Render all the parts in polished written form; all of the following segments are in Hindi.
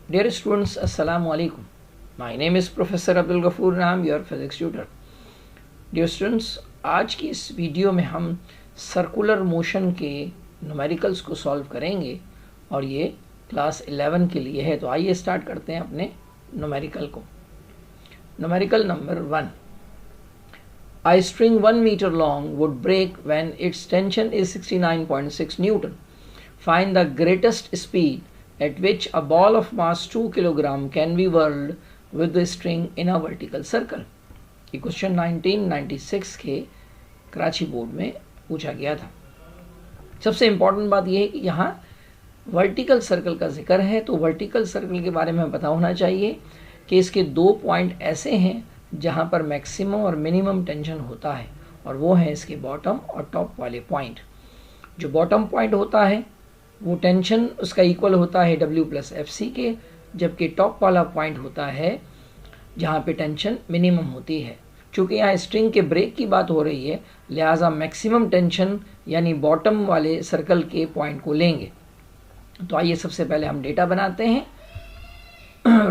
Dear students, Assalamu alaikum. My name is Professor Abdul Ghafoor and I am your physics tutor. Dear students, आज की इस वीडियो में हम सर्कुलर मोशन के न्यूमेरिकल्स को सॉल्व करेंगे और ये क्लास 11 के लिए है। तो आइए स्टार्ट करते हैं अपने न्यूमेरिकल को। Numerical number 1, A string 1 meter long would break when its tension is 69.6 Newton. Find the greatest speed at which a ball of mass 2 kg can be whirled with the string in a vertical circle. ये क्वेश्चन 1996 के कराची बोर्ड में पूछा गया था। सबसे इम्पॉर्टेंट बात यह है कि यहाँ वर्टिकल सर्कल का जिक्र है, तो वर्टिकल सर्कल के बारे में पता होना चाहिए कि इसके दो पॉइंट ऐसे हैं जहाँ पर मैक्सिमम और मिनिमम टेंशन होता है, और वो है इसके बॉटम और टॉप वाले पॉइंट। जो बॉटम पॉइंट होता है वो टेंशन उसका इक्वल होता है W + FC के, जबकि टॉप वाला पॉइंट होता है जहाँ पे टेंशन मिनिमम होती है। चूँकि यहाँ स्ट्रिंग के ब्रेक की बात हो रही है, लिहाजा मैक्सिमम टेंशन यानी बॉटम वाले सर्कल के पॉइंट को लेंगे। तो आइए सबसे पहले हम डेटा बनाते हैं।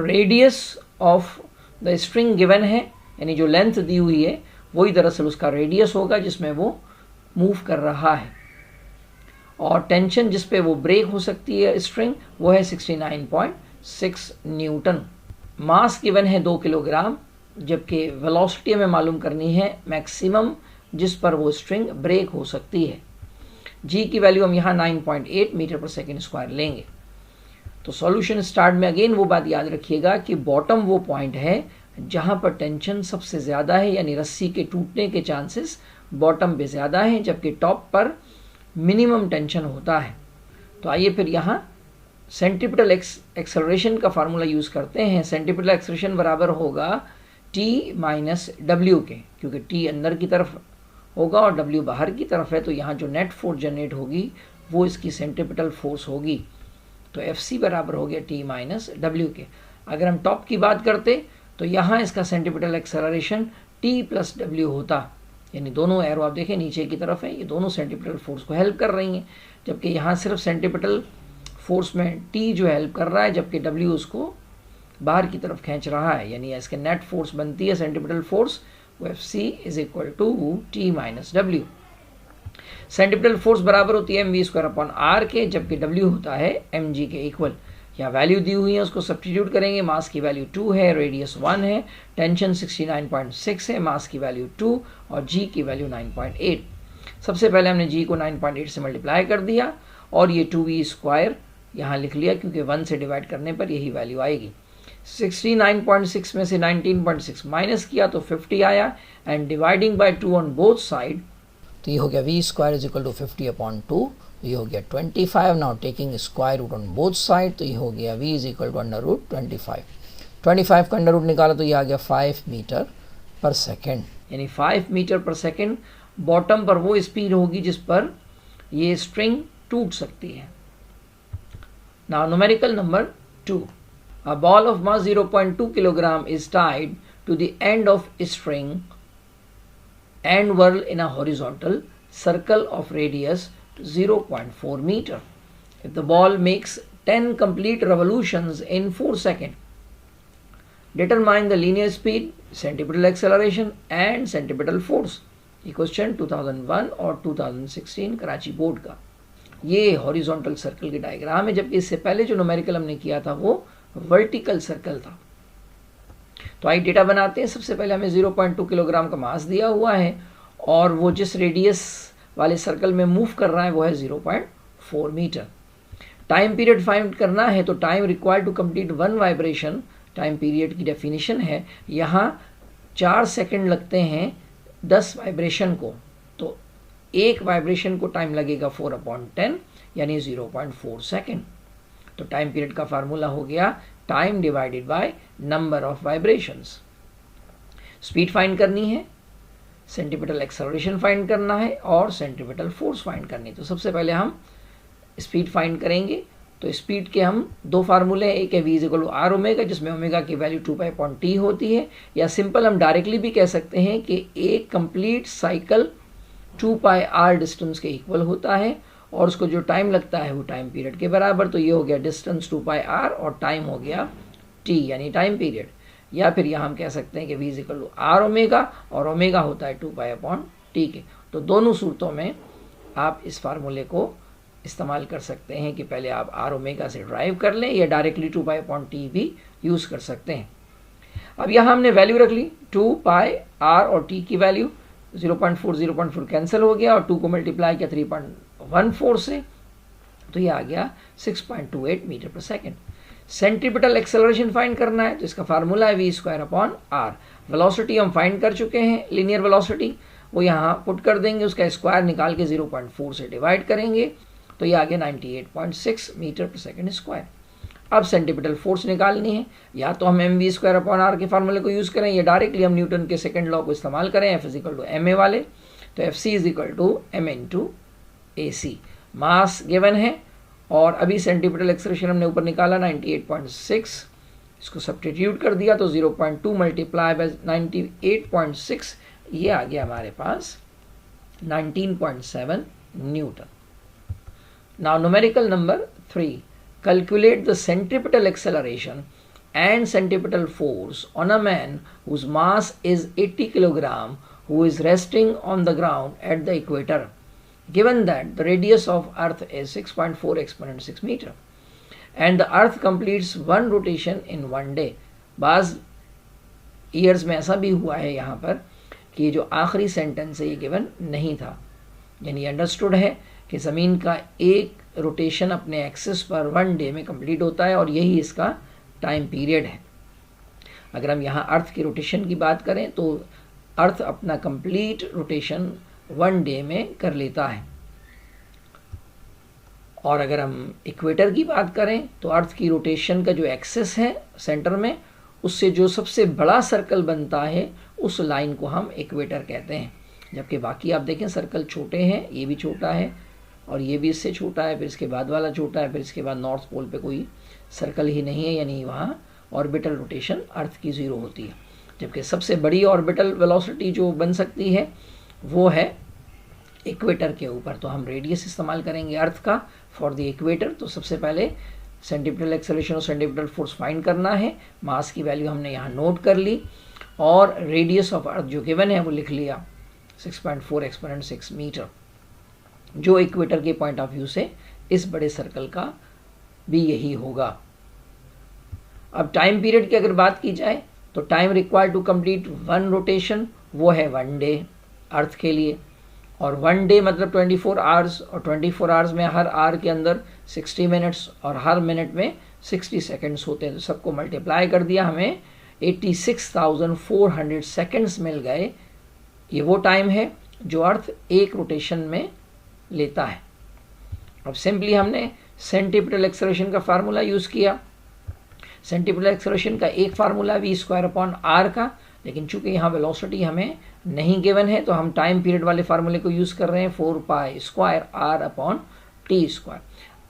Radius of the string given है, यानी जो लेंथ दी हुई है वही दरअसल उसका रेडियस होगा जिसमें वो मूव कर रहा है, और टेंशन जिस पे वो ब्रेक हो सकती है स्ट्रिंग वो है 69.6 न्यूटन। मास गिवन है 2 किलोग्राम, जबकि वेलोसिटी हमें मालूम करनी है मैक्सिमम जिस पर वो स्ट्रिंग ब्रेक हो सकती है। जी की वैल्यू हम यहाँ 9.8 मीटर पर सेकेंड स्क्वायर लेंगे। तो सॉल्यूशन स्टार्ट में अगेन वो बात याद रखिएगा कि बॉटम वो पॉइंट है जहाँ पर टेंशन सबसे ज़्यादा है, यानी रस्सी के टूटने के चांसेस बॉटम पे ज़्यादा हैं, जबकि टॉप पर मिनिमम टेंशन होता है। तो आइए फिर यहाँ सेंट्रीपिटल एक्सेलरेशन का फार्मूला यूज़ करते हैं। सेंट्रीपिटल एक्सेलरेशन बराबर होगा T - W के, क्योंकि T अंदर की तरफ होगा और W बाहर की तरफ है, तो यहाँ जो नेट फोर्स जनरेट होगी वो इसकी सेंट्रीपिटल फोर्स होगी। तो FC बराबर हो गया T - W के। अगर हम टॉप की बात करते तो यहाँ इसका सेंट्रीपिटल एक्सेलरेशन T + W होता, यानी दोनों एरो आप देखें नीचे की तरफ है, ये दोनों सेंट्रीपिटल फोर्स को हेल्प कर रही हैं, जबकि यहाँ सिर्फ सेंट्रीपिटल फोर्स में T जो हेल्प कर रहा है, जबकि W उसको बाहर की तरफ खींच रहा है, यानी इसके नेट फोर्स बनती है सेंट्रीपिटल फोर्स, वो FC = T - W। Centripetal force बराबर होती है mv²/r के, जबकि W होता है mg के इक्वल। यहाँ वैल्यू दी हुई है उसको सब्स्टिट्यूट करेंगे। मास की वैल्यू 2 है, रेडियस 1 है, टेंशन 69.6 है, मास की वैल्यू 2 और जी की वैल्यू 9.8। सबसे पहले हमने जी को 9.8 से मल्टीप्लाई कर दिया और ये 2v² यहाँ लिख लिया, क्योंकि 1 से डिवाइड करने पर यही वैल्यू आएगी। 69.6 में से 19.6 माइनस किया तो 50 आया, and dividing by 2 on both side, तो ये हो गया v² = 50/2, ये हो गया 25। Now taking square root on both side, तो ये हो गया v = √25। 25 का अंडर रूट निकाला तो ये आ गया 5 मीटर पर सेकेंड, यानी 5 मीटर पर सेकेंड बॉटम पर वो स्पीड होगी जिस पर ये स्ट्रिंग टूट सकती है। Now numerical number 2, A ball of mass 0.2 kg is tied to the end of a string and whirled in a horizontal circle of radius 0.4 meter. If the ball makes 10 complete revolutions in 4 seconds, determine the linear speed, centripetal acceleration and centripetal force. ये क्वेश्चन 2001 और 2016 कराची बोर्ड का। ये हॉरिजॉन्टल सर्कल की डायग्राम है, जबकि इससे पहले जो न्यूमेरिकल हमने किया था वो वर्टिकल सर्कल था। तो आइए डेटा बनाते हैं। सबसे पहले हमें 0.2 किलोग्राम का मास दिया हुआ है, और वो जिस रेडियस वाले सर्कल में मूव कर रहा है वो है 0.4 मीटर। टाइम पीरियड फाइंड करना है, तो time required to complete 1 vibration, time period की डेफिनेशन है, यहाँ 4 सेकंड लगते हैं 10 वाइब्रेशन को, तो एक वाइब्रेशन को टाइम लगेगा 4/10 यानी 0.4 सेकंड। तो टाइम पीरियड का फार्मूला हो गया time divided by number of vibrations. Speed find करनी है, सेंट्रीपिटल एक्सेलरेशन फाइंड करना है और सेंट्रीपिटल फोर्स फाइंड करनी है। तो सबसे पहले हम स्पीड फाइंड करेंगे। तो स्पीड के हम दो फार्मूले हैं, एक है v = r⍵, जिसमें ओमेगा की वैल्यू 2π/t होती है, या सिंपल हम डायरेक्टली भी कह सकते हैं कि एक कंप्लीट साइकिल 2πr डिस्टेंस के इक्वल होता है, और उसको जो टाइम लगता है वो टाइम पीरियड के बराबर, तो ये हो गया डिस्टेंस 2πr और टाइम हो गया t यानी टाइम पीरियड। या फिर यहाँ हम कह सकते हैं कि v equal to R omega, और ओमेगा होता है 2π/t के। तो दोनों सूरतों में आप इस फार्मूले को इस्तेमाल कर सकते हैं कि पहले आप आर ओमेगा से ड्राइव कर लें या डायरेक्टली 2π/t भी यूज़ कर सकते हैं। अब यहाँ हमने वैल्यू रख ली 2πr और t की वैल्यू 0.4 कैंसिल हो गया और 2 को मल्टीप्लाई किया 3.14 से, तो ये आ गया 6.28 मीटर पर सेकेंड। सेंट्रीपिटल एक्सेलरेशन फाइंड करना है, तो इसका फार्मूला है v²/r। वेलोसिटी हम फाइंड कर चुके हैं, लीनियर वेलोसिटी, वो यहाँ पुट कर देंगे, उसका स्क्वायर निकाल के 0.4 से डिवाइड करेंगे, तो ये आ गया 98.6 मीटर पर सेकेंड स्क्वायर। अब सेंट्रीपिटल फोर्स निकालनी है, या तो हम mv²/r के फार्मूले को यूज़ करें या डायरेक्टली हम न्यूटन के सेकंड लॉ को इस्तेमाल करें, F = ma वाले। तो Fc = m × ac। Mass given है और अभी सेंट्रीपिटल एक्सेलरेशन हमने ऊपर निकाला 98.6, इसको सब्स्टिट्यूट कर दिया तो 0.2 मल्टीप्लाई बाय 98.6, ये आ गया हमारे पास 19.7 Newton. Now numerical number 3, calculate the centripetal acceleration and centripetal force on a man whose mass is 80 kg who is resting on the ground at the equator, given that the radius of earth is 6.4 exponent 6 meter and the earth completes one rotation in one day। बाज ईयर्स में ऐसा भी हुआ है यहाँ पर कि जो आखिरी सेंटेंस है ये गिवन नहीं था, यानी अंडरस्टूड है कि ज़मीन का एक रोटेशन अपने एक्सिस पर 1 डे में कंप्लीट होता है और यही इसका टाइम पीरियड है। अगर हम यहाँ अर्थ की रोटेशन की बात करें तो अर्थ अपना कंप्लीट रोटेशन 1 डे में कर लेता है, और अगर हम इक्वेटर की बात करें तो अर्थ की रोटेशन का जो एक्सिस है सेंटर में, उससे जो सबसे बड़ा सर्कल बनता है उस लाइन को हम इक्वेटर कहते हैं। जबकि बाकी आप देखें सर्कल छोटे हैं, ये भी छोटा है और ये भी इससे छोटा है, फिर इसके बाद वाला छोटा है, फिर इसके बाद नॉर्थ पोल पे कोई सर्कल ही नहीं है, यानी वहाँ ऑर्बिटल रोटेशन अर्थ की 0 होती है। जबकि सबसे बड़ी ऑर्बिटल वेलोसिटी जो बन सकती है वो है इक्वेटर के ऊपर। तो हम रेडियस इस्तेमाल करेंगे अर्थ का फॉर द इक्वेटर। तो सबसे पहले सेंट्रीपिटल एक्सेलरेशन और सेंट्रीपिटल फोर्स फाइंड करना है, मास की वैल्यू हमने यहाँ नोट कर ली और रेडियस ऑफ अर्थ जो गिवन है वो लिख लिया 6.4 एक्सपोनेंट 6 मीटर, जो इक्वेटर के पॉइंट ऑफ व्यू से इस बड़े सर्कल का भी यही होगा। अब टाइम पीरियड की अगर बात की जाए तो time required to complete 1 rotation वो है 1 डे अर्थ के लिए, और 1 डे मतलब 24 आवर्स, और 24 आवर्स में हर आवर के अंदर 60 मिनट्स और हर मिनट में 60 सेकंड्स होते हैं। तो सबको मल्टीप्लाई कर दिया, हमें 86,400 सेकंड्स मिल गए। ये वो टाइम है जो अर्थ एक रोटेशन में लेता है। अब सिंपली हमने सेंट्रीपिटल एक्सेलरेशन का फार्मूला यूज़ किया। सेंट्रीपिटल एक्सेलरेशन का एक फार्मूला v²/r का, लेकिन चूंकि यहाँ वेलोसिटी हमें नहीं गिवन है तो हम टाइम पीरियड वाले फार्मूले को यूज़ कर रहे हैं 4π²r/t²।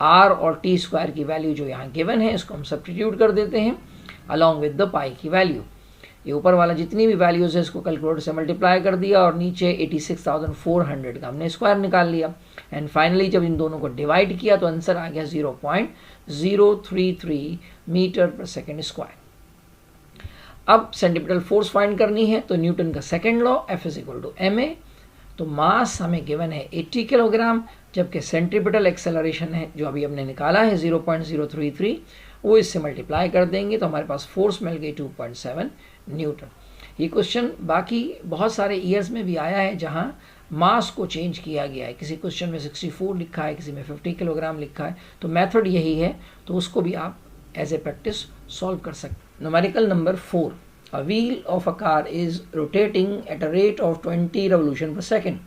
r और t² की वैल्यू जो यहाँ गिवन है इसको हम सब्स्टिट्यूट कर देते हैं अलॉन्ग विद द पाई की वैल्यू। ये ऊपर वाला जितनी भी वैल्यूज़ है इसको कैलकुलेटर से मल्टीप्लाई कर दिया और नीचे 86,400 का हमने स्क्वायर निकाल लिया, एंड फाइनली जब इन दोनों को डिवाइड किया तो आंसर आ गया 0.033 मीटर पर सेकेंड स्क्वायर। अब सेंट्रीपिटल फोर्स फाइंड करनी है तो न्यूटन का सेकेंड लॉ F = ma। तो मास हमें गिवन है 80 किलोग्राम, जबकि सेंट्रीपिटल एक्सेलरेशन है जो अभी हमने निकाला है 0.033, वो इससे मल्टीप्लाई कर देंगे तो हमारे पास फोर्स मिल गई 2.7 न्यूटन। ये क्वेश्चन बाकी बहुत सारे ईयर्स में भी आया है जहां मास को चेंज किया गया है। किसी क्वेश्चन में 64 लिखा है, किसी में 50 किलोग्राम लिखा है, तो मेथड यही है, तो उसको भी आप एज ए प्रैक्टिस सॉल्व कर सकते हैं। Numerical number 4, a wheel of a car is rotating at a rate of 20 revolution per second.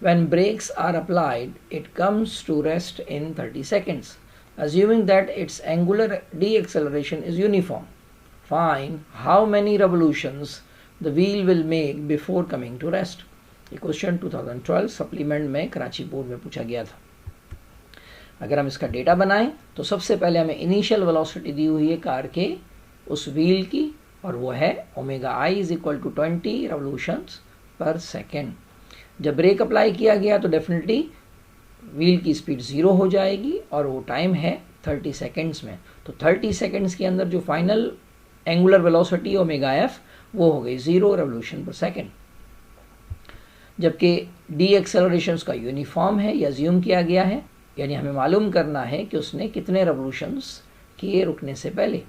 When brakes are applied, it comes to rest in 30 seconds, assuming that its angular deceleration is uniform. Find how many revolutions the wheel will make before coming to rest. ये क्वेश्चन 2012 सप्लीमेंट में कराची बोर्ड में पूछा गया था। अगर हम इसका डेटा बनाएं तो सबसे पहले हमें इनिशियल वेलोसिटी दी हुई है कार के उस व्हील की, और वो है omega i = 20 revolutions per second। जब ब्रेक अप्लाई किया गया तो डेफिनेटली व्हील की स्पीड 0 हो जाएगी और वो टाइम है 30 सेकेंड्स में। तो 30 सेकेंड्स के अंदर जो final angular velocity omega F वो हो गई 0 रेवोल्यूशन पर सेकेंड। जबकि डी एक्सेलरेशन का यूनिफॉर्म है या ज्यूम किया गया है, यानी हमें मालूम करना है कि उसने कितने रेवोल्यूशंस किए रुकने से पहले।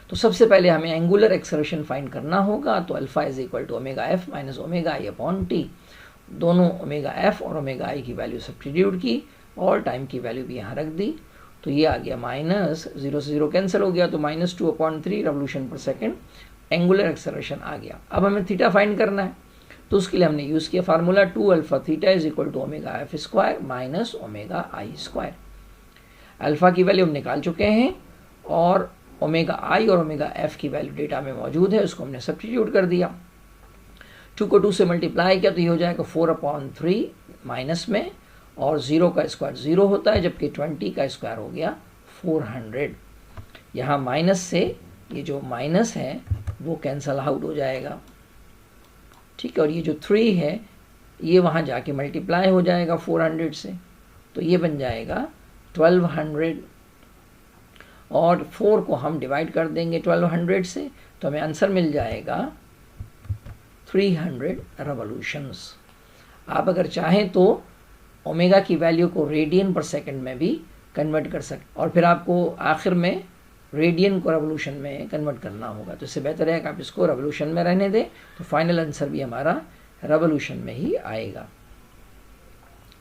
तो सबसे पहले हमें एंगुलर एक्सेलरेशन फाइंड करना होगा। तो alpha is equal to omega F minus omega I upon T. दोनों ओमेगा एफ और ओमेगा आई की वैल्यू सब्स्टिट्यूट की और टाइम की वैल्यू भी यहाँ रख दी। तो ये आ गया माइनस 0 से 0 कैंसिल हो गया, तो -2/3 रेवोल्यूशन पर सेकेंड एंगुलर एक्सेलरेशन आ गया। अब हमें थीटा फाइंड करना है, तो उसके लिए हमने यूज़ किया formula 2 alpha theta is equal to omega F square minus omega I square. Alpha की वैल्यू हम निकाल चुके हैं और ओमेगा आई और ओमेगा एफ की वैल्यू डेटा में मौजूद है, उसको हमने सब्स्टिट्यूट कर दिया। 2 को 2 से मल्टीप्लाई किया तो ये हो जाएगा 4/3 माइनस में, और 0 का स्क्वायर 0 होता है, जबकि 20 का स्क्वायर हो गया 400। यहाँ माइनस से ये जो माइनस है वो कैंसल आउट हो जाएगा, ठीक है। और ये जो 3 है ये वहाँ जाके मल्टीप्लाई हो जाएगा 400 से, तो ये बन जाएगा 1200, और 4 को हम डिवाइड कर देंगे 1200 से, तो हमें आंसर मिल जाएगा 300 रेवोल्यूशंस। आप अगर चाहें तो ओमेगा की वैल्यू को रेडियन पर सेकंड में भी कन्वर्ट कर सकते, और फिर आपको आखिर में रेडियन को रेवोल्यूशन में कन्वर्ट करना होगा। तो इससे बेहतर है कि आप इसको रेवोल्यूशन में रहने दें, तो फाइनल आंसर भी हमारा रेवोल्यूशन में ही आएगा।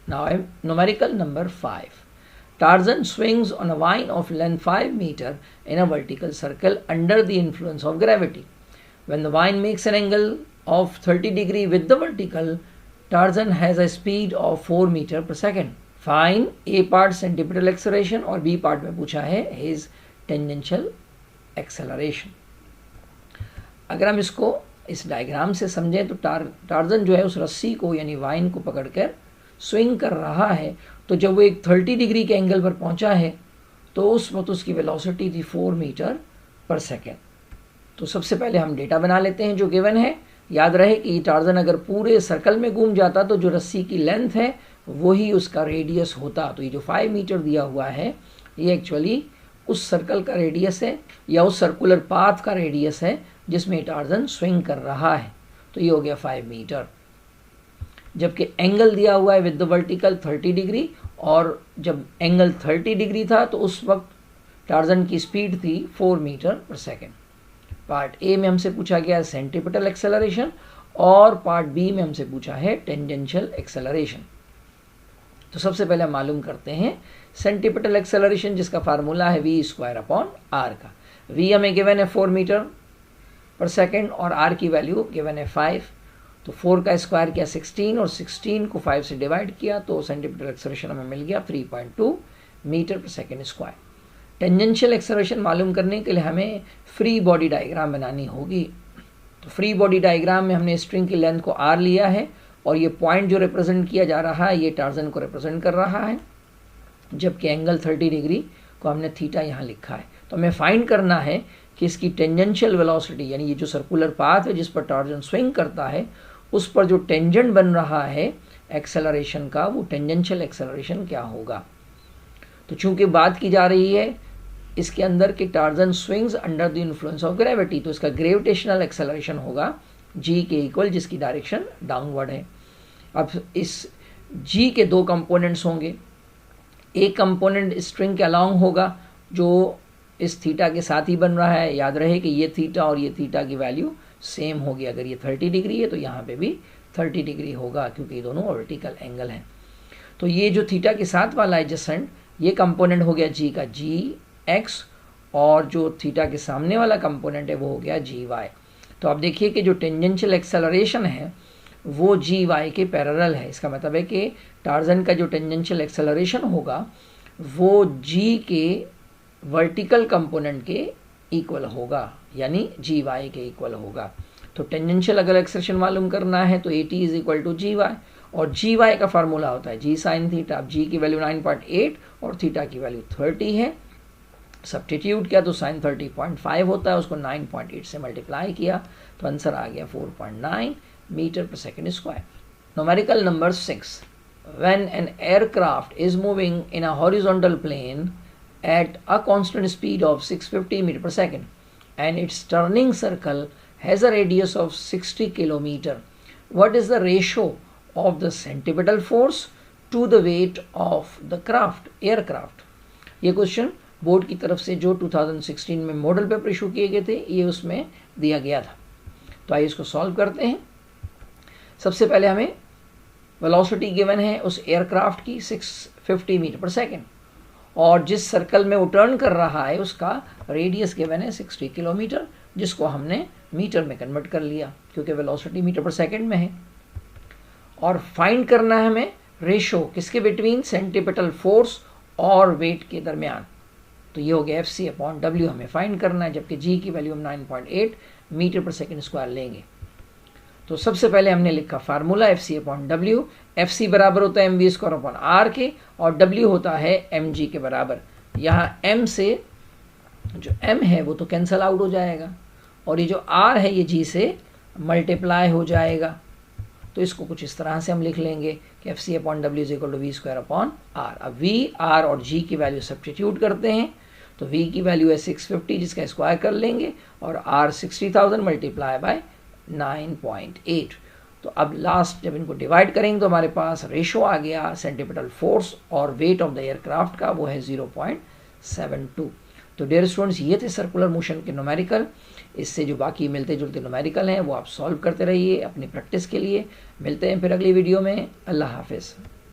Now numerical number 5। Tarzan swings on a vine of length 5 meters in a vertical circle under the influence of gravity. When the vine makes an angle of 30 degrees with the vertical, Tarzan has a speed of 4 meters per second. Find A part centripetal acceleration और B part में पूछा है his tangential acceleration. अगर हम इसको इस डायग्राम से समझें तो टार्जन जो है उस रस्सी को यानी वाइन को पकड़कर स्विंग कर रहा है। तो जब वो एक 30 डिग्री के एंगल पर पहुंचा है तो उस वक्त उसकी वेलोसिटी थी 4 मीटर पर सेकेंड। तो सबसे पहले हम डेटा बना लेते हैं जो गिवन है। याद रहे कि टार्जन अगर पूरे सर्कल में घूम जाता तो जो रस्सी की लेंथ है वही उसका रेडियस होता। तो ये जो 5 मीटर दिया हुआ है ये एक्चुअली उस सर्कल का रेडियस है या उस सर्कुलर पाथ का रेडियस है जिसमें टार्जन स्विंग कर रहा है। तो ये हो गया 5 मीटर, जबकि एंगल दिया हुआ है विद द वर्टिकल 30 डिग्री, और जब एंगल 30 डिग्री था तो उस वक्त टार्जन की स्पीड थी 4 मीटर पर सेकेंड। पार्ट ए में हमसे पूछा गया सेंट्रीपिटल एक्सेलरेशन और पार्ट बी में हमसे पूछा है टेंजेंशियल एक्सेलरेशन। तो सबसे पहले हम मालूम करते हैं सेंट्रीपिटल एक्सेलरेशन, जिसका फार्मूला है v²/r का। v हमें गिवन है 4 मीटर पर सेकेंड और r की वैल्यू गिवन है 5। तो 4 का स्क्वायर किया 16 और 16 को 5 से डिवाइड किया तो सेंट्रीपिटल एक्सेलरेशन हमें मिल गया 3.2 मीटर पर सेकेंड स्क्वायर। टेंजेंशियल एक्सेलरेशन मालूम करने के लिए हमें फ्री बॉडी डायग्राम बनानी होगी। तो फ्री बॉडी डायग्राम में हमने स्ट्रिंग की लेंथ को r लिया है और ये पॉइंट जो रिप्रेजेंट किया जा रहा है ये टार्जन को रिप्रेजेंट कर रहा है, जबकि एंगल 30 डिग्री को हमने थीटा यहाँ लिखा है। तो हमें फाइंड करना है कि इसकी टेंजेंशियल वेलोसिटी यानी ये जो सर्कुलर पाथ है जिस पर टार्जन स्विंग करता है उस पर जो टेंजेंट बन रहा है एक्सेलरेशन का, वो टेंजेंशियल एक्सेलरेशन क्या होगा। तो चूंकि बात की जा रही है इसके अंदर कि torsion swings under the influence of gravity, तो इसका ग्रेविटेशनल एक्सेलरेशन होगा g के इक्वल, जिसकी डायरेक्शन डाउनवर्ड है। अब इस g के दो कंपोनेंट्स होंगे, एक कंपोनेंट स्ट्रिंग के अलोंग होगा जो इस थीटा के साथ ही बन रहा है। याद रहे कि ये थीटा और ये थीटा की वैल्यू सेम होगी। अगर ये 30 डिग्री है तो यहाँ पे भी 30 डिग्री होगा क्योंकि ये दोनों वर्टिकल एंगल हैं। तो ये जो थीटा के साथ वाला एडजेसेंट ये कंपोनेंट हो गया g का gx, और जो थीटा के सामने वाला कंपोनेंट है वो हो गया gy। तो आप देखिए कि जो टेंजेंशियल एक्सेलरेशन है वो gy के पैरेलल है। इसका मतलब है कि टार्जन का जो टेंजेंशियल एक्सेलरेशन होगा वो g के वर्टिकल कंपोनेंट के इक्वल होगा, यानी gy के इक्वल होगा। तो टेंजेंशियल अगर एक्सेलरेशन मालूम करना है तो at is equal to gy, और gy का फार्मूला होता है g sin थीटा। अब g की वैल्यू 9.8 और थीटा की वैल्यू 30 है। सब्स्टिट्यूट किया तो sin 30.5 होता है, उसको 9.8 से मल्टीप्लाई किया तो आंसर आ गया 4.9 मीटर पर second square. Numerical number 6। when an aircraft is moving in a horizontal plane at a constant speed of 650 meter per second and its turning circle has a radius of 60 kilometer, what is the ratio of the centripetal force to the weight of the aircraft? ये क्वेश्चन बोर्ड की तरफ से जो 2016 में मॉडल पेपर इशू किए गए थे ये उसमें दिया गया था। तो आइए इसको सॉल्व करते हैं। सबसे पहले हमें वेलोसिटी गिवन है उस एयरक्राफ्ट की 650 मीटर पर सेकेंड और जिस सर्कल में वो टर्न कर रहा है उसका रेडियस गिवन है 60 किलोमीटर, जिसको हमने मीटर में कन्वर्ट कर लिया क्योंकि वेलोसिटी मीटर पर सेकेंड में है। और फाइंड करना है हमें रेशो किसके बिटवीन, सेंट्रीपिटल फोर्स और वेट के दरमियान। तो ये हो गया Fc/W हमें फाइंड करना है, जबकि G की वैल्यू हम 9.8 मीटर पर सेकेंड स्क्वायर लेंगे। तो सबसे पहले हमने लिखा फार्मूला Fc/W। Fc बराबर होता है mv² के और W होता है mg के बराबर। यहाँ m से जो m है वो तो कैंसल आउट हो जाएगा और ये जो r है ये g से मल्टीप्लाई हो जाएगा। तो इसको कुछ इस तरह से हम लिख लेंगे कि Fc/W = v²/r। अब v, r और g की वैल्यू सब्स्टिट्यूट करते हैं तो v की वैल्यू है 650 जिसका स्क्वायर कर लेंगे और r 60,000 मल्टीप्लाई बाय 9.8। तो अब लास्ट जब इनको डिवाइड करेंगे तो हमारे पास रेशो आ गया सेंट्रीपिटल फोर्स और वेट ऑफ द एयरक्राफ्ट का, वो है 0.72। तो डियर स्टूडेंट्स ये थे सर्कुलर मोशन के न्यूमेरिकल। इससे जो बाकी मिलते जुलते न्यूमेरिकल हैं वो आप सॉल्व करते रहिए अपनी प्रैक्टिस के लिए। मिलते हैं फिर अगली वीडियो में। अल्लाह हाफिज़।